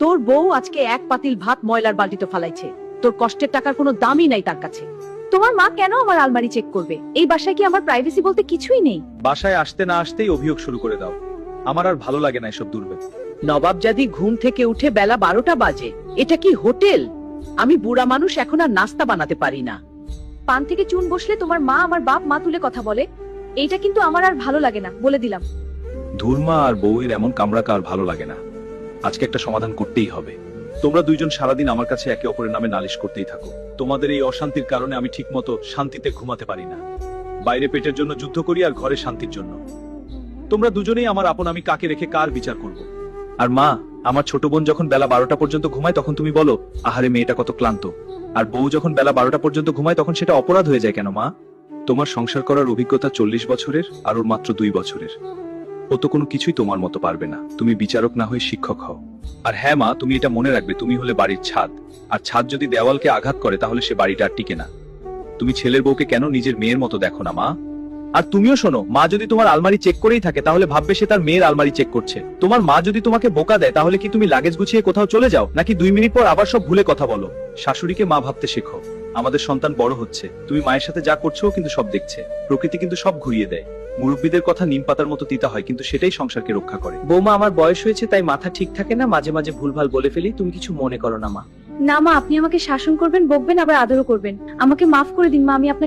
তোর বউ আজকে এক পাতিল ভাত ময়লার বালতিতে ফালাইছে। তোর কষ্টের টাকার কোনো দামই নাই তার কাছে। তোমার মা কেন আমার আলমারি চেক করবে? এই বাসায় কি আমার প্রাইভেসি বলতে কিছুই নেই? বাসায় আসতে না আসতেই অভিযোগ শুরু করে দাও। আমার আর ভালো লাগে না এসব দুর্বেদ। নবাবজাদি ঘুম থেকে উঠে বেলা 12টা বাজে। এটা কি হোটেল? আমি বুড়া মানুষ, এখন আর নাস্তা বানাতে পারি না। পান থেকে চুন বসলে তোমার মা আমার বাপ মা তুলে কথা বলে। এইটা কিন্তু আমার আর ভালো লাগে না, বলে দিলাম। ধুরমা আর বউয়ের এমন কামড়াকা আর ভালো লাগে না। আজকে একটা সমাধান করতেই হবে। তোমরা দুইজন সারাদিন আমার কাছে একে অপরের নামে নালিশ করতেই থাকো। তোমাদের এই অশান্তির কারণে আমি ঠিকমতো শান্তিতে ঘুমাতে পারি না। বাইরে পেটের জন্য যুদ্ধ করি আর ঘরে শান্তির জন্য। তোমরা দুজনেই আমার আপন, আমি কাকে রেখে কার বিচার করব? আর মা, আমার ছোট বোন যখন বেলা 12টা পর্যন্ত ঘুমায় তখন তুমি বলো আহারে মেয়েটা কত ক্লান্ত। আর বউ যখন বেলা 12টা পর্যন্ত ঘুমায় তখন সেটা অপরাধ হয়ে যায় কেন মা? তোমার সংসার করার অভিজ্ঞতা 40 বছরের আর ওর মাত্র 2 বছরের। ও তো কোনো কিছুই তোমার মতো পারবে না। তুমি বিচারক না হয়ে শিক্ষক হও। আর হ্যাঁ মা, তুমি এটা মনে রাখবে, তুমি হলে বাড়ির ছাদ, আর ছাদ যদি দেওয়ালকে আঘাত করে তাহলে সে বাড়িটা আর টিকে না। তুমি ছেলের বউকে কেন নিজের মেয়ের মতো দেখো না মা? আর তুমিও শোনো, মা যদি তোমার আলমারি চেক করেই থাকে তাহলে ভাববে সে তার মেয়ের আলমারি চেক করছে। তোমার মা যদি তোমাকে বোকা দেয় তাহলে কি তুমি লাগেজ গুছিয়ে কোথাও চলে যাও, নাকি 2 মিনিট পর আবার সব ভুলে কথা বলো? শাশুড়িকে মা ভাবতে শেখো। আমাদের সন্তান বড় হচ্ছে, তুমি মায়ের সাথে যা করছো কিন্তু সব দেখছে। প্রকৃতি কিন্তু সব ঘুরিয়ে দেয়। মুরব্বীদের কথা নিম পাতার মতো তিতা হয়, কিন্তু সেটাই সংসারকে রক্ষা করে। বৌমা, আমার বয়স হয়েছে তাই মাথা ঠিক থাকে না, মাঝে মাঝে ভুলভাল বলে ফেলি। তুমি কিছু মনে করো না মা। না মা, আপনি আমাকে শাসন করবেন, বকবেন, আবার আদরও করবেন। আমাকে মাফ করে দিন মা, আমি আপনাকে